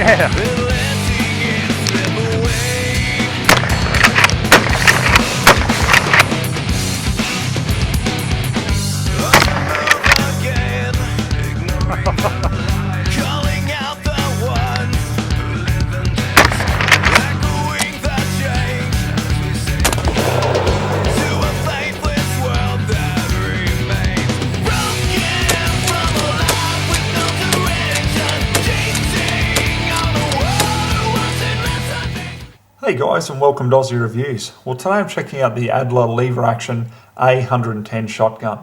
Yeah. Hey guys, and welcome to Ozzie Reviews. Well, today I'm checking out the Adler lever action A-110 shotgun.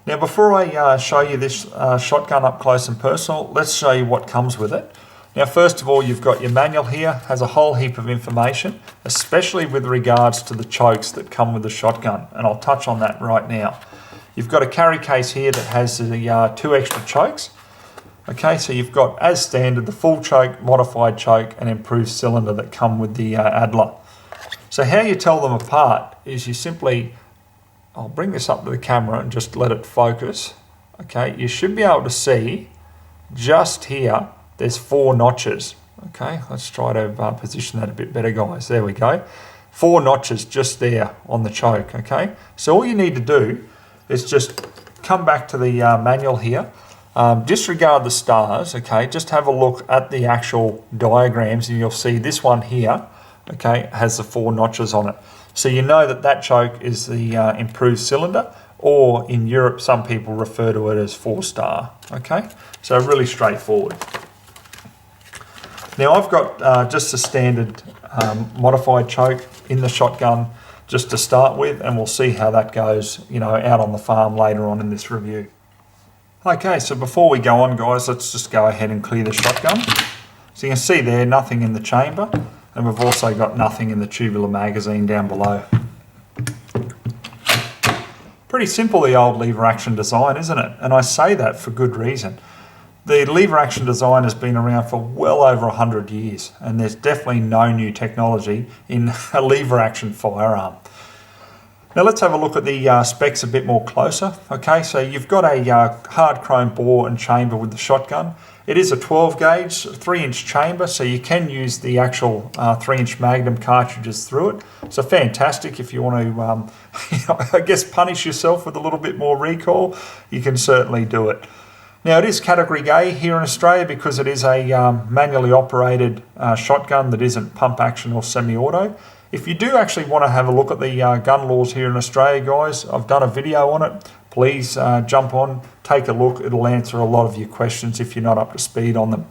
Now before I show you this shotgun up close and personal, let's show you what comes with it. Now first of all, you've got your manual here, has a whole heap of information, especially with regards to the chokes that come with the shotgun, and I'll touch on that right now. You've got a carry case here that has the 2 extra chokes. Okay, so you've got, as standard, the full choke, modified choke, and improved cylinder that come with the Adler. So how you tell them apart is you simply, I'll bring this up to the camera and just let it focus. Okay, you should be able to see just here, there's 4 notches. Okay, let's try to position that a bit better, guys. There we go. 4 notches just there on the choke, okay? So all you need to do is just come back to the manual here. Disregard the stars, okay, just have a look at the actual diagrams and you'll see this one here, okay, has the 4 notches on it. So you know that that choke is the improved cylinder, or in Europe some people refer to it as 4-star, okay? So really straightforward. Now I've got just a standard modified choke in the shotgun just to start with, and we'll see how that goes, you know, out on the farm later on in this review. Okay, so before we go on, guys, let's just go ahead and clear the shotgun. So you can see there, nothing in the chamber, and we've also got nothing in the tubular magazine down below. Pretty simple, the old lever action design, isn't it? And I say that for good reason. The lever action design has been around for well over 100 years, and there's definitely no new technology in a lever action firearm. Now let's have a look at the specs a bit more closer. Okay, so you've got a hard chrome bore and chamber with the shotgun. It is a 12 gauge, 3-inch chamber, so you can use the actual 3-inch Magnum cartridges through it. So fantastic if you want to, I guess, punish yourself with a little bit more recoil, you can certainly do it. Now it is category A here in Australia because it is a manually operated shotgun that isn't pump action or semi-auto. If you do actually want to have a look at the gun laws here in Australia, guys, I've done a video on it. Please jump on, take a look. It'll answer a lot of your questions if you're not up to speed on them.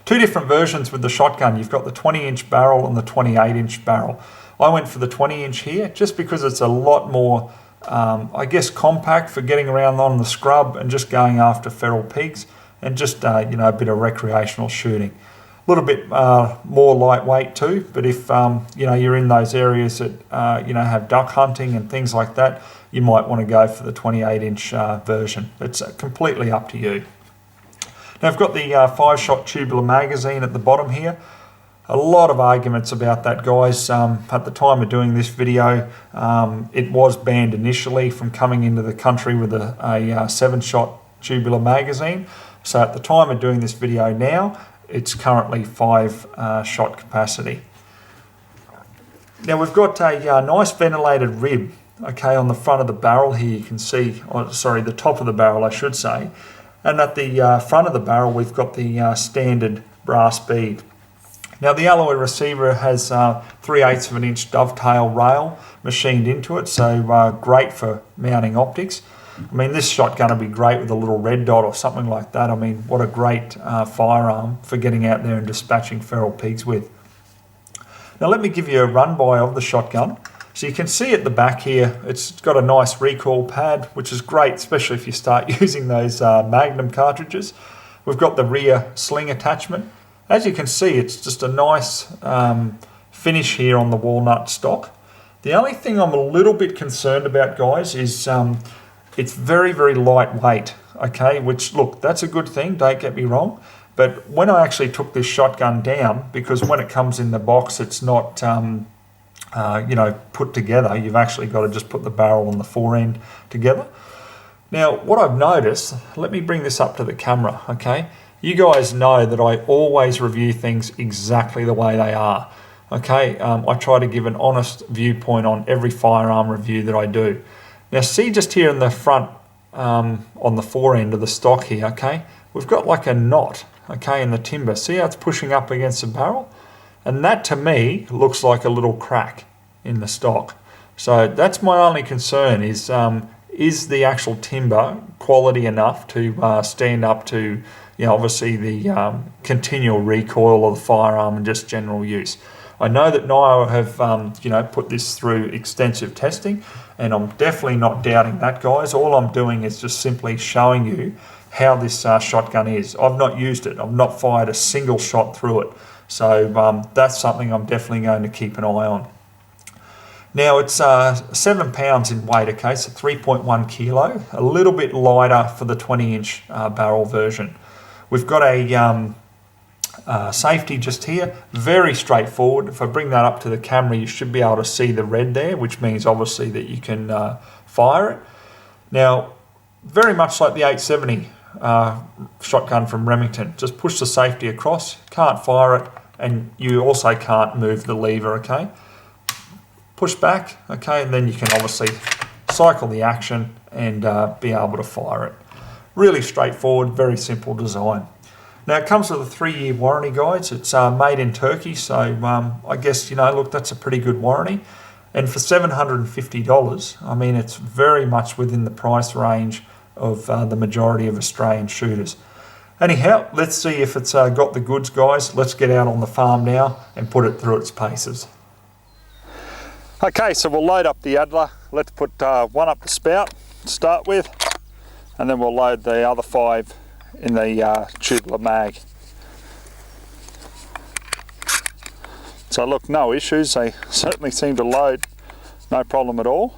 2 different versions with the shotgun. You've got the 20-inch barrel and the 28-inch barrel. I went for the 20-inch here just because it's a lot more, I guess, compact for getting around on the scrub and just going after feral pigs and just, you know, a bit of recreational shooting. A little bit more lightweight too, but if you know, you're in those areas that you know, have duck hunting and things like that, you might want to go for the 28-inch version. It's completely up to you. Now I've got the 5-shot tubular magazine at the bottom here. A lot of arguments about that, guys. At the time of doing this video, it was banned initially from coming into the country with a 7-shot tubular magazine. So at the time of doing this video now, it's currently 5-shot capacity. Now we've got a nice ventilated rib, okay, on the front of the barrel here. You can see, oh, sorry, the top of the barrel, I should say. And at the front of the barrel, we've got the standard brass bead. Now the alloy receiver has 3/8 of an inch dovetail rail machined into it, so great for mounting optics. I mean, this shotgun would be great with a little red dot or something like that. I mean, what a great firearm for getting out there and dispatching feral pigs with. Now let me give you a run-by of the shotgun. So you can see at the back here, it's got a nice recoil pad, which is great, especially if you start using those Magnum cartridges. We've got the rear sling attachment. As you can see, it's just a nice finish here on the walnut stock. The only thing I'm a little bit concerned about, guys, is it's very, very lightweight, okay? Which, look, that's a good thing, don't get me wrong. But when I actually took this shotgun down, because when it comes in the box, it's not, you know, put together. You've actually got to just put the barrel and the fore end together. Now, what I've noticed, let me bring this up to the camera, okay? You guys know that I always review things exactly the way they are. Okay, I try to give an honest viewpoint on every firearm review that I do. Now see just here in the front, on the fore end of the stock here, okay, we've got like a knot, okay, in the timber. See how it's pushing up against the barrel? And that to me looks like a little crack in the stock. So that's my only concern is the actual timber quality enough to stand up to, obviously the continual recoil of the firearm and just general use. I know that NIO have, put this through extensive testing, and I'm definitely not doubting that, guys. All I'm doing is just simply showing you how this shotgun is. I've not used it. I've not fired a single shot through it. So that's something I'm definitely going to keep an eye on. Now it's 7 pounds in weight, okay, so 3.1 kilo, a little bit lighter for the 20-inch barrel version. We've got a safety just here, very straightforward. If I bring that up to the camera, you should be able to see the red there, which means obviously that you can fire it. Now, very much like the 870 shotgun from Remington, just push the safety across, can't fire it, and you also can't move the lever, okay? Push back, okay, and then you can obviously cycle the action and be able to fire it. Really straightforward, very simple design. Now it comes with a 3-year warranty, guys. It's made in Turkey, so I guess, look, that's a pretty good warranty. And for $750, I mean, it's very much within the price range of the majority of Australian shooters. Anyhow, let's see if it's got the goods, guys. Let's get out on the farm now and put it through its paces. Okay, so we'll load up the Adler. Let's put one up the spout to start with, and then we'll load the other 5 in the tubular mag. So look, no issues. They certainly seem to load, no problem at all.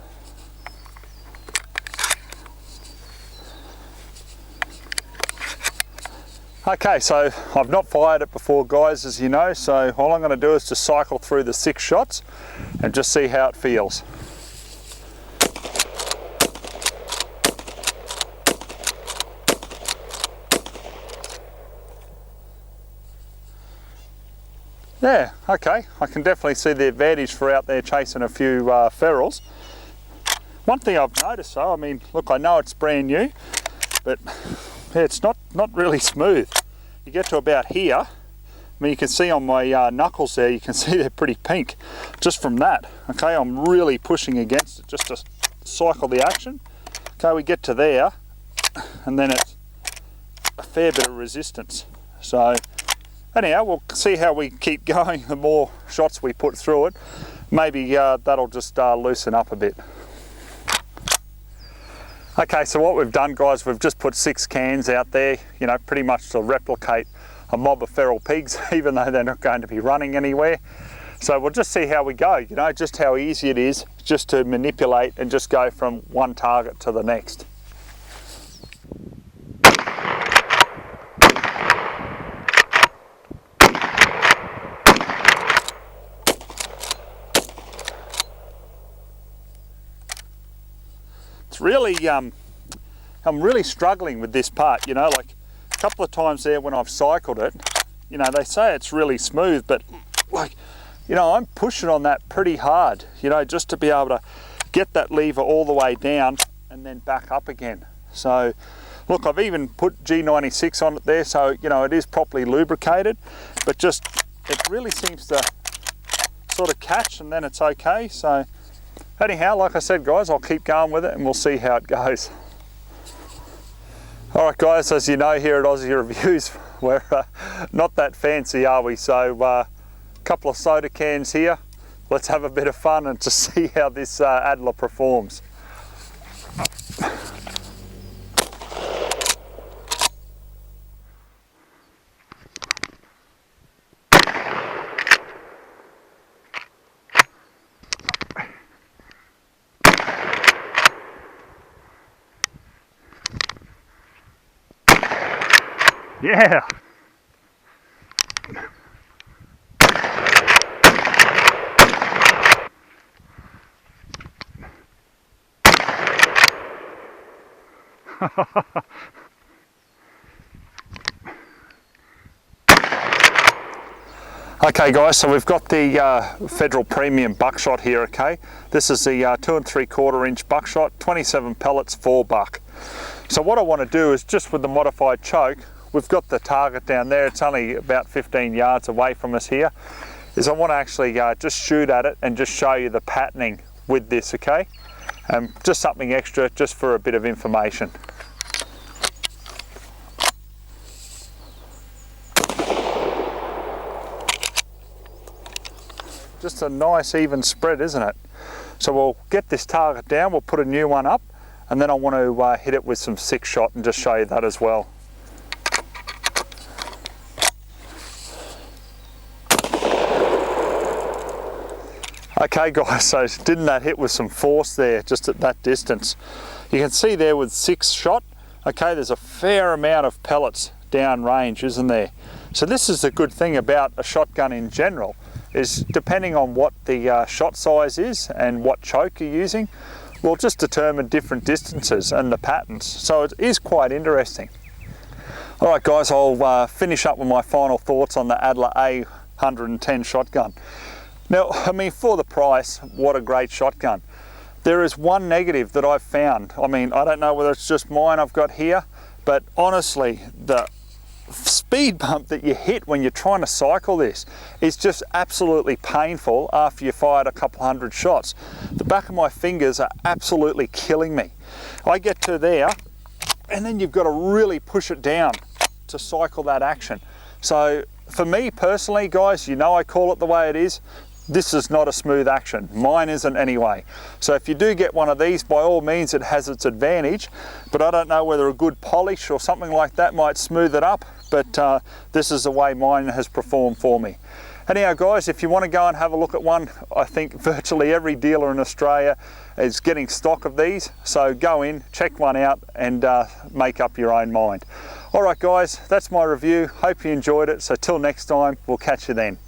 Okay, so I've not fired it before, guys, as you know, so all I'm going to do is just cycle through the 6 shots and just see how it feels. Yeah, okay, I can definitely see the advantage for out there chasing a few ferals. One thing I've noticed though, I mean, look, I know it's brand new, but yeah, it's not really smooth. You get to about here, I mean, you can see on my knuckles there, you can see they're pretty pink just from that. Okay, I'm really pushing against it just to cycle the action. Okay, we get to there, and then it's a fair bit of resistance. So anyhow, we'll see how we keep going. The more shots we put through it, maybe that'll just loosen up a bit. Okay, so what we've done, guys, we've just put 6 cans out there, pretty much to replicate a mob of feral pigs, even though they're not going to be running anywhere. So we'll just see how we go, just how easy it is just to manipulate and just go from one target to the next. It's really, I'm really struggling with this part, like a couple of times there when I've cycled it, they say it's really smooth, but like, I'm pushing on that pretty hard, just to be able to get that lever all the way down and then back up again. So look, I've even put G96 on it there, so, it is properly lubricated, but just, it really seems to sort of catch and then it's okay. So anyhow, like I said, guys, I'll keep going with it and we'll see how it goes. Alright guys, as you know, here at Ozzie Reviews, we're not that fancy, are we? So a couple of soda cans here. Let's have a bit of fun and to see how this Adler performs. Yeah. Okay guys, so we've got the Federal Premium Buckshot here, okay? This is the 2 3/4 inch Buckshot, 27 pellets, $4. So what I want to do is just with the modified choke, we've got the target down there, it's only about 15 yards away from us here, is I want to actually just shoot at it and just show you the patterning with this, okay? Just something extra, just for a bit of information. Just a nice even spread, isn't it? So we'll get this target down, we'll put a new one up, and then I want to hit it with some 6-shot and just show you that as well. Okay guys, so didn't that hit with some force there, just at that distance? You can see there with 6-shot, okay, there's a fair amount of pellets down range, isn't there? So this is the good thing about a shotgun in general, is depending on what the shot size is and what choke you're using, will just determine different distances and the patterns. So it is quite interesting. All right guys, I'll finish up with my final thoughts on the Adler A-110 shotgun. Now, I mean, for the price, what a great shotgun. There is one negative that I've found. I mean, I don't know whether it's just mine I've got here, but honestly, the speed bump that you hit when you're trying to cycle this is just absolutely painful after you fired a couple hundred shots. The back of my fingers are absolutely killing me. I get to there, and then you've got to really push it down to cycle that action. So for me personally, guys, you know I call it the way it is. This is not a smooth action. Mine isn't anyway. So if you do get one of these, by all means it has its advantage, but I don't know whether a good polish or something like that might smooth it up, but this is the way mine has performed for me. Anyhow guys, if you want to go and have a look at one, I think virtually every dealer in Australia is getting stock of these, so go in, check one out and make up your own mind. Alright guys, that's my review. Hope you enjoyed it, so till next time, we'll catch you then.